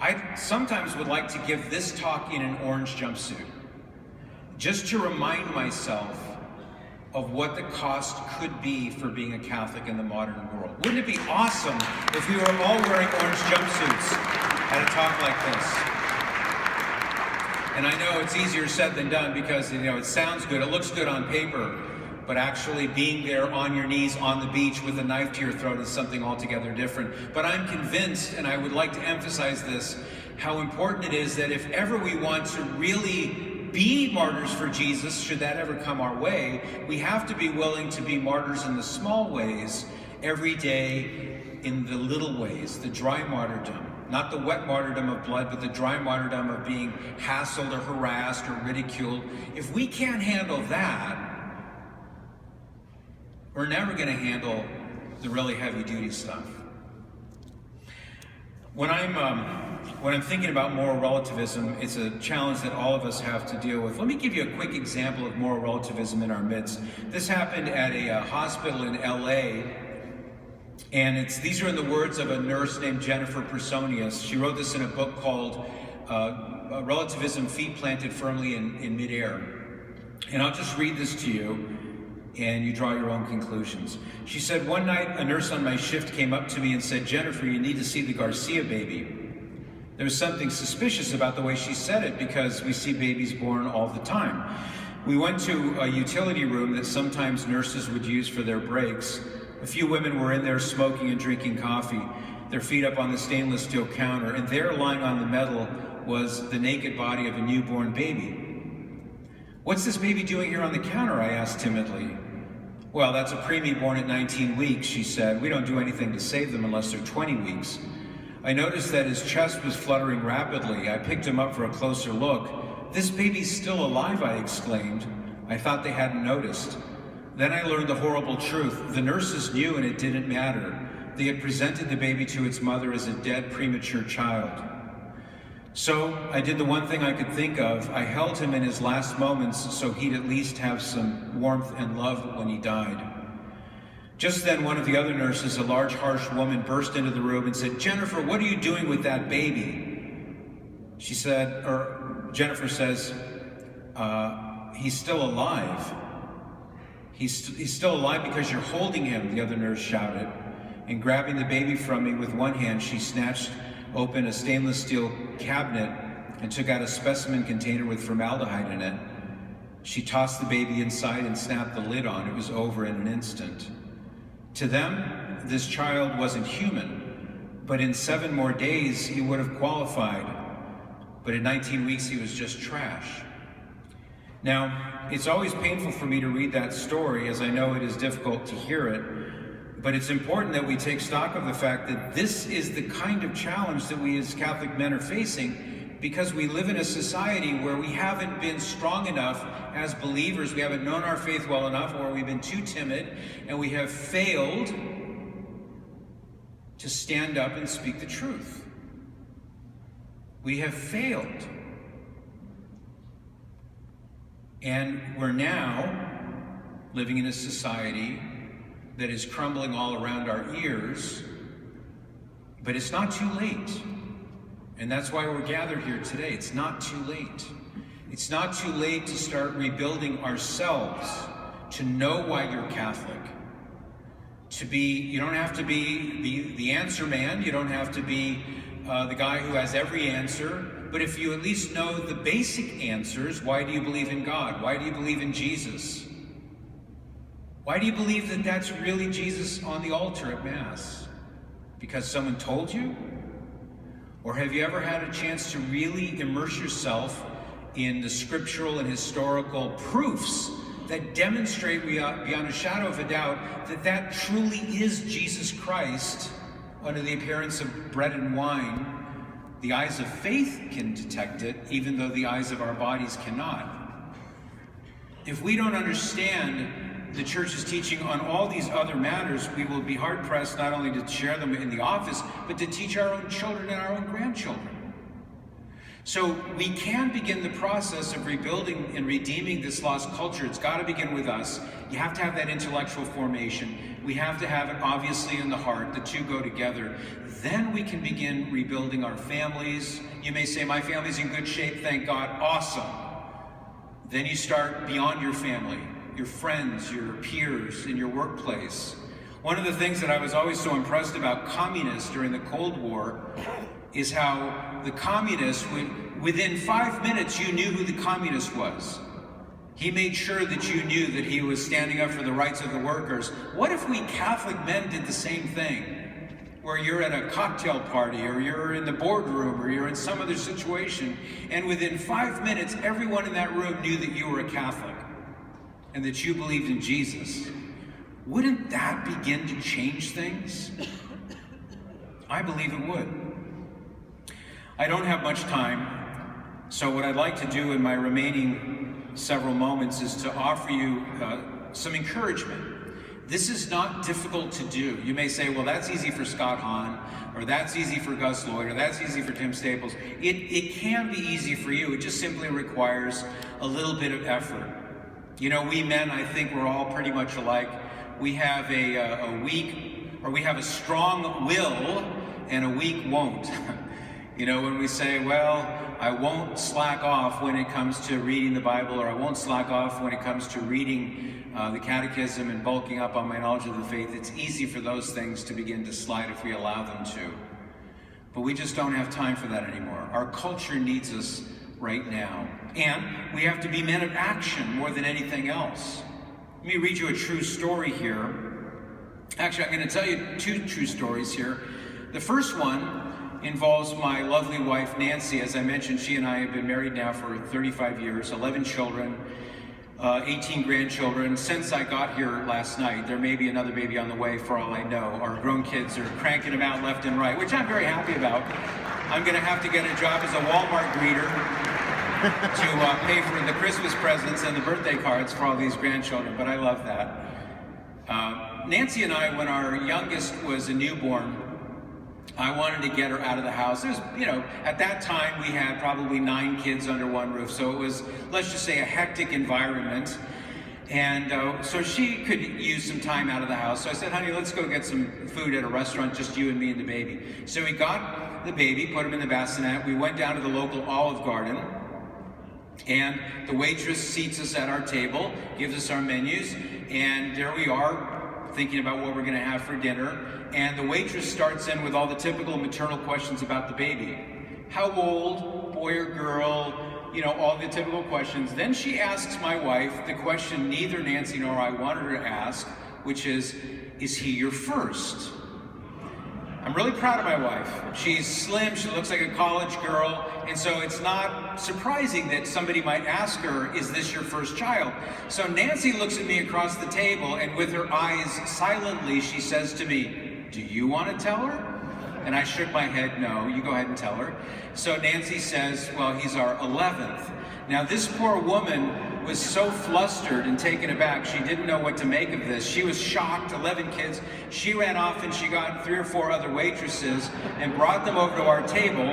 I sometimes would like to give this talk in an orange jumpsuit, just to remind myself of what the cost could be for being a Catholic in the modern world. Wouldn't it be awesome if we were all wearing orange jumpsuits at a talk like this? And I know it's easier said than done because, it sounds good, it looks good on paper, but actually being there on your knees on the beach with a knife to your throat is something altogether different. But I'm convinced, and I would like to emphasize this, how important it is that if ever we want to really be martyrs for Jesus, should that ever come our way, we have to be willing to be martyrs in the small ways every day, in the little ways, the dry martyrdom. Not the wet martyrdom of blood, but the dry martyrdom of being hassled or harassed or ridiculed. If we can't handle that, we're never going to handle the really heavy-duty stuff. When I'm thinking about moral relativism, it's a challenge that all of us have to deal with. Let me give you a quick example of moral relativism in our midst. This happened at a hospital in LA, and these are in the words of a nurse named Jennifer Personius. She wrote this in a book called Relativism, Feet Planted Firmly in Midair. And I'll just read this to you, and you draw your own conclusions. She said, "One night, a nurse on my shift came up to me and said, 'Jennifer, you need to see the Garcia baby.' There was something suspicious about the way she said it because we see babies born all the time. We went to a utility room that sometimes nurses would use for their breaks. A few women were in there smoking and drinking coffee, their feet up on the stainless steel counter, and there lying on the metal was the naked body of a newborn baby. 'What's this baby doing here on the counter?' I asked timidly. 'Well, that's a preemie born at 19 weeks, she said. 'We don't do anything to save them unless they're 20 weeks. I noticed that his chest was fluttering rapidly. I picked him up for a closer look. 'This baby's still alive,' I exclaimed. I thought they hadn't noticed. Then I learned the horrible truth. The nurses knew and it didn't matter. They had presented the baby to its mother as a dead, premature child. So I did the one thing I could think of. I held him in his last moments so he'd at least have some warmth and love when he died.' Just then, one of the other nurses, a large, harsh woman, burst into the room and said, 'Jennifer, what are you doing with that baby?' Jennifer says, 'He's still alive.' He's still alive because you're holding him," the other nurse shouted. And grabbing the baby from me with one hand, she snatched open a stainless steel cabinet and took out a specimen container with formaldehyde in it. She tossed the baby inside and snapped the lid on. It was over in an instant. To them, this child wasn't human, but in 7 more days, he would have qualified. But at 19 weeks, he was just trash. Now, it's always painful for me to read that story, as I know it is difficult to hear it, but it's important that we take stock of the fact that this is the kind of challenge that we as Catholic men are facing, because we live in a society where we haven't been strong enough as believers, we haven't known our faith well enough, or we've been too timid, and we have failed to stand up and speak the truth. We have failed. And we're now living in a society that is crumbling all around our ears, but it's not too late. And that's why we're gathered here today. It's not too late. It's not too late to start rebuilding ourselves, to know why you're Catholic. You don't have to be the answer man. You don't have to be the guy who has every answer. But if you at least know the basic answers, why do you believe in God? Why do you believe in Jesus? Why do you believe that that's really Jesus on the altar at Mass? Because someone told you? Or have you ever had a chance to really immerse yourself in the scriptural and historical proofs that demonstrate beyond a shadow of a doubt that that truly is Jesus Christ under the appearance of bread and wine? The eyes of faith can detect it, even though the eyes of our bodies cannot. If we don't understand the church's teaching on all these other matters, we will be hard-pressed not only to share them in the office, but to teach our own children and our own grandchildren. So we can begin the process of rebuilding and redeeming this lost culture. It's got to begin with us. You have to have that intellectual formation. We have to have it obviously in the heart. The two go together. Then we can begin rebuilding our families. You may say, my family's in good shape, thank God. Awesome. Then you start beyond your family, your friends, your peers, in your workplace. One of the things that I was always so impressed about communists during the Cold War is how the communists within 5 minutes, you knew who the communist was. He made sure that you knew that he was standing up for the rights of the workers. What if we Catholic men did the same thing? Where you're at a cocktail party, or you're in the boardroom, or you're in some other situation, and within 5 minutes, everyone in that room knew that you were a Catholic and that you believed in Jesus. Wouldn't that begin to change things? I believe it would. I don't have much time, so what I'd like to do in my remaining several moments is to offer you some encouragement. This is not difficult to do. You may say, well, that's easy for Scott Hahn, or that's easy for Gus Lloyd, or that's easy for Tim Staples. It can be easy for you. It just simply requires a little bit of effort. You know, we men, I think we're all pretty much alike. We have we have a strong will and a weak won't. You know, when we say, well, I won't slack off when it comes to reading the Bible, or I won't slack off when it comes to reading the catechism and bulking up on my knowledge of the faith, it's easy for those things to begin to slide if we allow them to. But we just don't have time for that anymore. Our culture needs us right now. And we have to be men of action more than anything else. Let me read you a true story here. Actually, I'm going to tell you two true stories here. The first one involves my lovely wife, Nancy. As I mentioned, she and I have been married now for 35 years, 11 children, 18 grandchildren. Since I got here last night, there may be another baby on the way for all I know. Our grown kids are cranking them out left and right, which I'm very happy about. I'm going to have to get a job as a Walmart greeter to pay for the Christmas presents and the birthday cards for all these grandchildren, but I love that. Nancy and I, when our youngest was a newborn, I wanted to get her out of the house. It was, you know, at that time we had probably 9 kids under one roof, so it was, let's just say, a hectic environment. And so she could use some time out of the house. So I said, honey, let's go get some food at a restaurant, just you and me and the baby. So we got the baby, put him in the bassinet. We went down to the local Olive Garden, and the waitress seats us at our table, gives us our menus, and there we are, thinking about what we're going to have for dinner. And the waitress starts in with all the typical maternal questions about the baby. How old, boy or girl, you know, all the typical questions. Then she asks my wife the question neither Nancy nor I wanted her to ask, which is he your first? I'm really proud of my wife. She's slim, she looks like a college girl, and so it's not surprising that somebody might ask her, is this your first child? So Nancy looks at me across the table, and with her eyes silently, she says to me, do you want to tell her? And I shook my head, no, you go ahead and tell her. So Nancy says, well, he's our 11th. Now this poor woman was so flustered and taken aback, she didn't know what to make of this. She was shocked, 11 kids. She ran off and she got 3 or 4 other waitresses and brought them over to our table.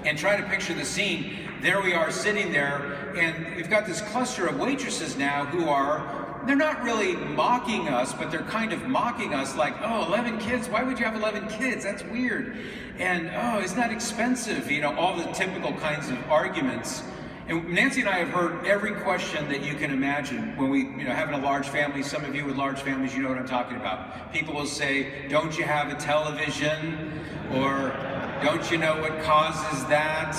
And try to picture the scene. There we are sitting there, and we've got this cluster of waitresses now who are, they're not really mocking us, but they're kind of mocking us like, oh, 11 kids? Why would you have 11 kids? That's weird. And, oh, isn't that expensive? You know, all the typical kinds of arguments. And Nancy and I have heard every question that you can imagine when we, you know, having a large family. Some of you with large families, you know what I'm talking about. People will say, don't you have a television? Or, don't you know what causes that?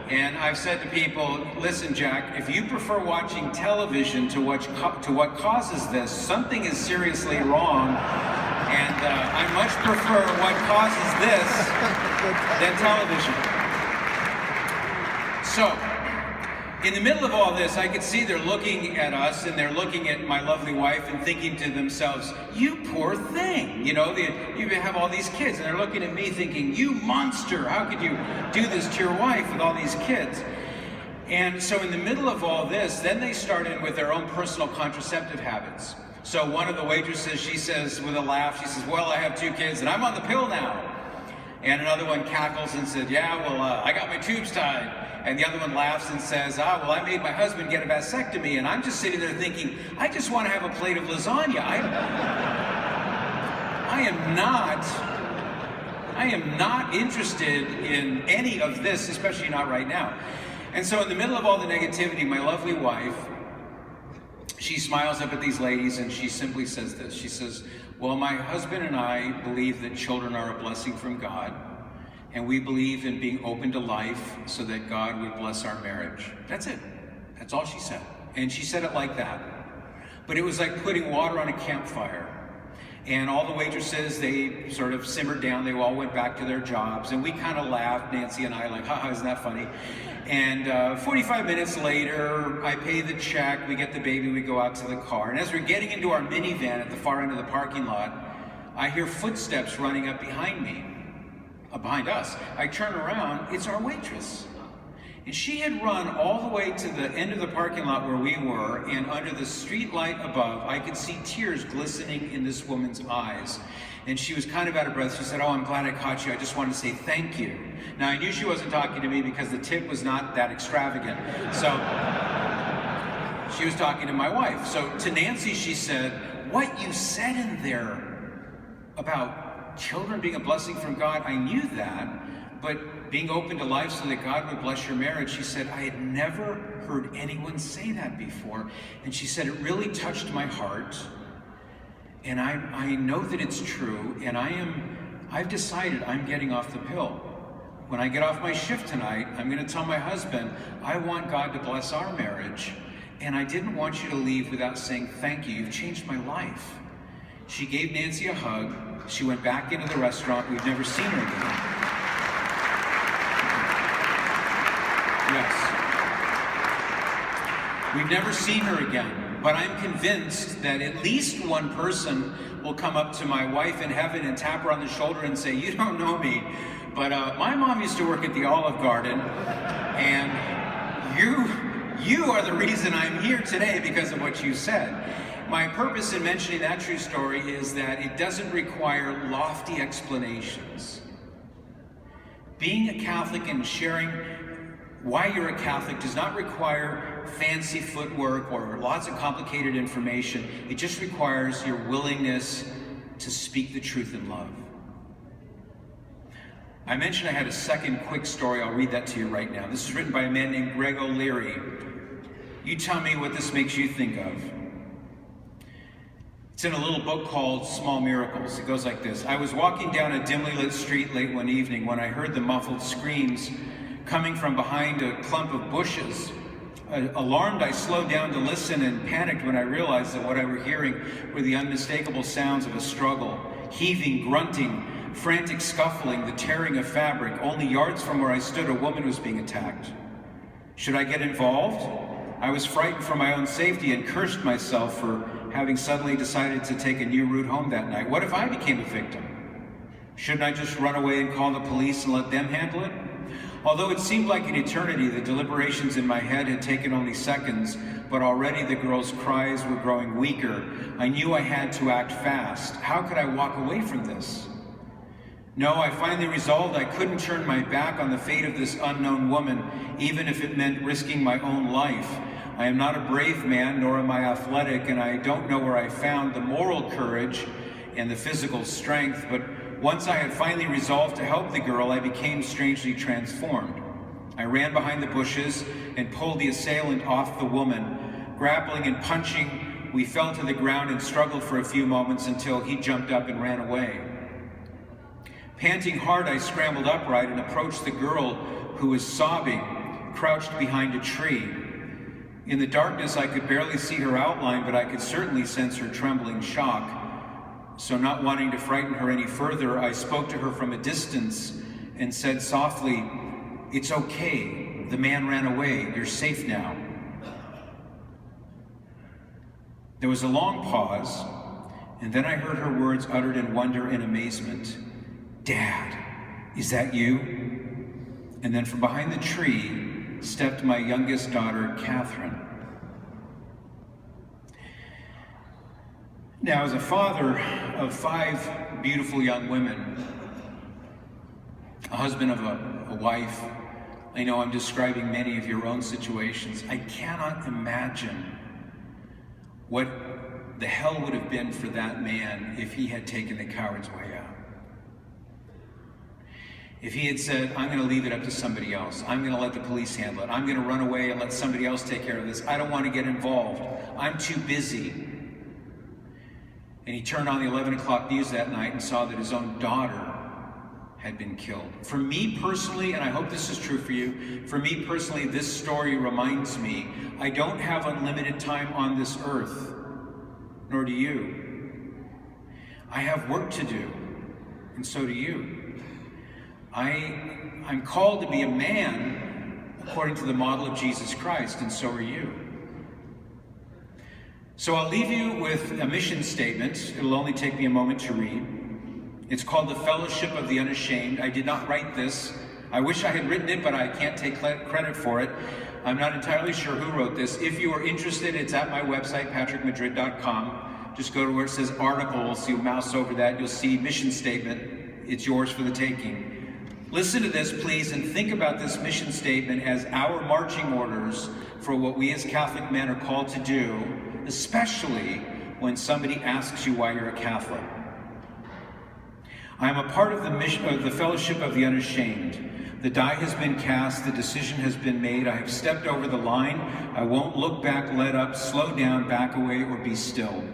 And I've said to people, listen, Jack, if you prefer watching television to what causes this, something is seriously wrong. And I much prefer what causes this than television. So, in the middle of all this, I could see they're looking at us, and they're looking at my lovely wife and thinking to themselves, you poor thing. You know, you have all these kids, and they're looking at me thinking, you monster, how could you do this to your wife with all these kids? And so in the middle of all this, then they start in with their own personal contraceptive habits. So one of the waitresses, she says with a laugh, she says, well, I have 2 kids and I'm on the pill now. And another one cackles and said, yeah, well, I got my tubes tied. And the other one laughs and says, well, I made my husband get a vasectomy. And I'm just sitting there thinking, I just want to have a plate of lasagna. I am not interested in any of this, especially not right now. And so in the middle of all the negativity, my lovely wife, she smiles up at these ladies and she simply says this. She says, well, my husband and I believe that children are a blessing from God, and we believe in being open to life so that God would bless our marriage. That's it. That's all she said. And she said it like that. But it was like putting water on a campfire. And all the waitresses, they sort of simmered down. They all went back to their jobs. And we kind of laughed, Nancy and I, like, haha, isn't that funny? And 45 minutes later, I pay the check, we get the baby, we go out to the car. And as we're getting into our minivan at the far end of the parking lot, I hear footsteps running up behind me, behind us. I turn around, it's our waitress. And she had run all the way to the end of the parking lot where we were, and under the street light above, I could see tears glistening in this woman's eyes. And she was kind of out of breath. She said, oh, I'm glad I caught you. I just wanted to say thank you. Now, I knew she wasn't talking to me because the tip was not that extravagant. So she was talking to my wife. So to Nancy, she said, what you said in there about children being a blessing from God, I knew that, but being open to life so that God would bless your marriage, she said, I had never heard anyone say that before. And she said, it really touched my heart. And I know that it's true, and I've decided I'm getting off the pill. When I get off my shift tonight, I'm going to tell my husband, I want God to bless our marriage, and I didn't want you to leave without saying thank you. You've changed my life. She gave Nancy a hug. She went back into the restaurant. We've never seen her again. Yes. We've never seen her again. But I'm convinced that at least one person will come up to my wife in heaven and tap her on the shoulder and say, you don't know me, but my mom used to work at the Olive Garden, and you are the reason I'm here today because of what you said. My purpose in mentioning that true story is that it doesn't require lofty explanations. Being a Catholic and sharing why you're a Catholic does not require fancy footwork or lots of complicated information. It just requires your willingness to speak the truth in love. I mentioned I had a second quick story. I'll read that to you right now. This is written by a man named Greg O'Leary. You tell me what this makes you think of. It's in a little book called Small Miracles. It goes like this. I was walking down a dimly lit street late one evening when I heard the muffled screams coming from behind a clump of bushes. Alarmed, I slowed down to listen and panicked when I realized that what I were hearing were the unmistakable sounds of a struggle. Heaving, grunting, frantic scuffling, the tearing of fabric. Only yards from where I stood, a woman was being attacked. Should I get involved? I was frightened for my own safety and cursed myself for having suddenly decided to take a new route home that night. What if I became a victim? Shouldn't I just run away and call the police and let them handle it? Although it seemed like an eternity, the deliberations in my head had taken only seconds, but already the girl's cries were growing weaker. I knew I had to act fast. How could I walk away from this? No, I finally resolved I couldn't turn my back on the fate of this unknown woman, even if it meant risking my own life. I am not a brave man, nor am I athletic, and I don't know where I found the moral courage and the physical strength, but once I had finally resolved to help the girl, I became strangely transformed. I ran behind the bushes and pulled the assailant off the woman. Grappling and punching, we fell to the ground and struggled for a few moments until he jumped up and ran away. Panting hard, I scrambled upright and approached the girl who was sobbing, crouched behind a tree. In the darkness, I could barely see her outline, but I could certainly sense her trembling shock. So not wanting to frighten her any further, I spoke to her from a distance and said softly, "It's okay. The man ran away. You're safe now." There was a long pause, and then I heard her words uttered in wonder and amazement. "Dad, is that you?" And then from behind the tree, stepped my youngest daughter, Catherine. Now, as a father of 5 beautiful young women, a husband of a wife, I know I'm describing many of your own situations. I cannot imagine what the hell would have been for that man if he had taken the coward's way out. If he had said, I'm going to leave it up to somebody else. I'm going to let the police handle it. I'm going to run away and let somebody else take care of this. I don't want to get involved. I'm too busy. And he turned on the 11 o'clock news that night and saw that his own daughter had been killed. For me personally, and I hope this is true for you, for me personally, this story reminds me, I don't have unlimited time on this earth, nor do you. I have work to do, and so do you. I'm called to be a man according to the model of Jesus Christ, and so are you. So I'll leave you with a mission statement. It'll only take me a moment to read. It's called The Fellowship of the Unashamed. I did not write this. I wish I had written it, but I can't take credit for it. I'm not entirely sure who wrote this. If you are interested, it's at my website, patrickmadrid.com. Just go to where it says articles. You mouse over that, you'll see mission statement. It's yours for the taking. Listen to this, please, and think about this mission statement as our marching orders for what we as Catholic men are called to do, especially when somebody asks you why you're a Catholic. I am a part of the mission of the Fellowship of the Unashamed. The die has been cast, the decision has been made. I have stepped over the line. I won't look back, let up, slow down, back away, or be still.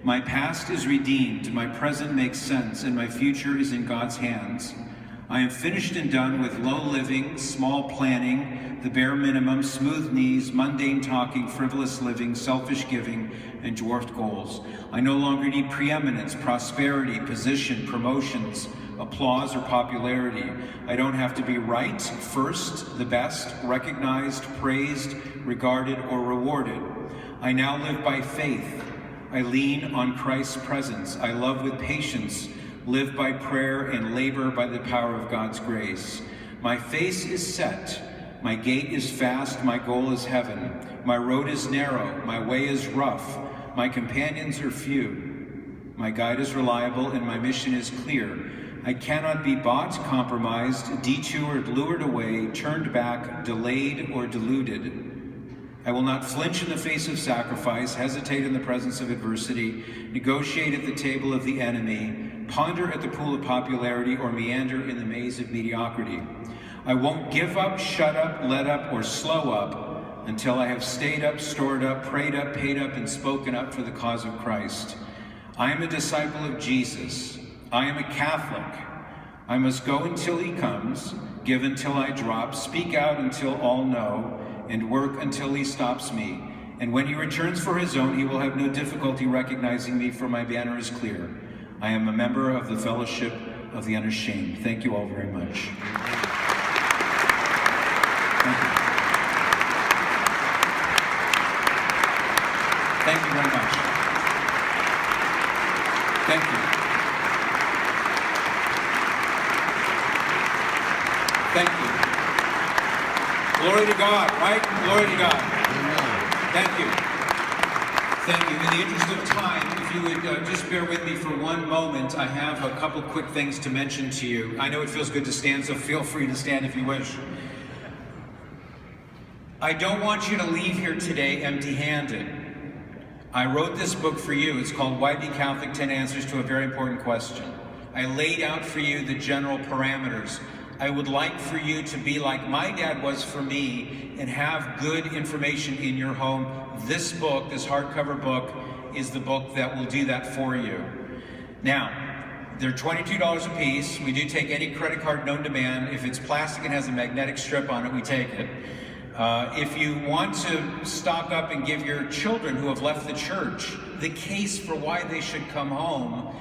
My past is redeemed, my present makes sense, and my future is in God's hands. I am finished and done with low living, small planning, the bare minimum, smooth knees, mundane talking, frivolous living, selfish giving, and dwarfed goals. I no longer need preeminence, prosperity, position, promotions, applause, or popularity. I don't have to be right, first, the best, recognized, praised, regarded, or rewarded. I now live by faith. I lean on Christ's presence. I love with patience, live by prayer, and labor by the power of God's grace. My face is set, my gait is fast, my goal is heaven. My road is narrow, my way is rough, my companions are few. My guide is reliable, and my mission is clear. I cannot be bought, compromised, detoured, lured away, turned back, delayed, or deluded. I will not flinch in the face of sacrifice, hesitate in the presence of adversity, negotiate at the table of the enemy, ponder at the pool of popularity, or meander in the maze of mediocrity. I won't give up, shut up, let up, or slow up until I have stayed up, stored up, prayed up, paid up, and spoken up for the cause of Christ. I am a disciple of Jesus. I am a Catholic. I must go until he comes, give until I drop, speak out until all know, and work until he stops me. And when he returns for his own, he will have no difficulty recognizing me, for my banner is clear. I am a member of the Fellowship of the Unashamed. Thank you all very much. Thank you. Thank you very much. Thank you. Thank you. Glory to God, right? Glory to God. Amen. Thank you. Thank you. In the interest of time, if you would just bear with me for one moment, I have a couple quick things to mention to you. I know it feels good to stand, so feel free to stand if you wish. I don't want you to leave here today empty-handed. I wrote this book for you. It's called Why Be Catholic? 10 Answers to a Very Important Question. I laid out for you the general parameters. I would like for you to be like my dad was for me and have good information in your home. This book, this hardcover book, is the book that will do that for you. Now, they're $22 a piece. We do take any credit card known to man. If it's plastic and has a magnetic strip on it, we take it. If you want to stock up and give your children who have left the church the case for why they should come home,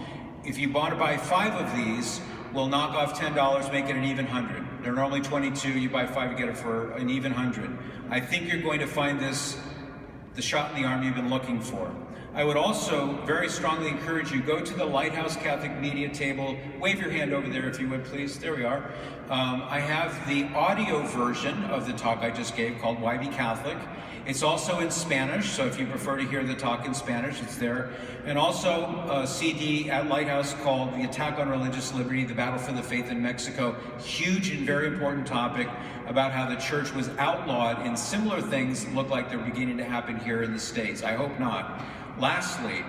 if you want to buy 5 of these, we'll knock off $10, make it an even 100. They're normally 22, you buy 5, you get it for an even 100. I think you're going to find this the shot in the arm you've been looking for. I would also very strongly encourage you, go to the Lighthouse Catholic Media table. Wave your hand over there if you would, please. There we are. I have the audio version of the talk I just gave called Why Be Catholic. It's also in Spanish, so if you prefer to hear the talk in Spanish, it's there. And also a CD at Lighthouse called The Attack on Religious Liberty, The Battle for the Faith in Mexico. Huge and very important topic about how the church was outlawed and similar things look like they're beginning to happen here in the States. I hope not. Lastly,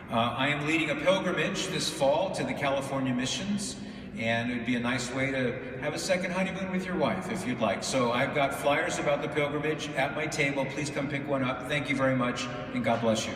I am leading a pilgrimage this fall to the California missions, and it would be a nice way to have a second honeymoon with your wife if you'd like. So I've got flyers about the pilgrimage at my table. Please come pick one up. Thank you very much, and God bless you.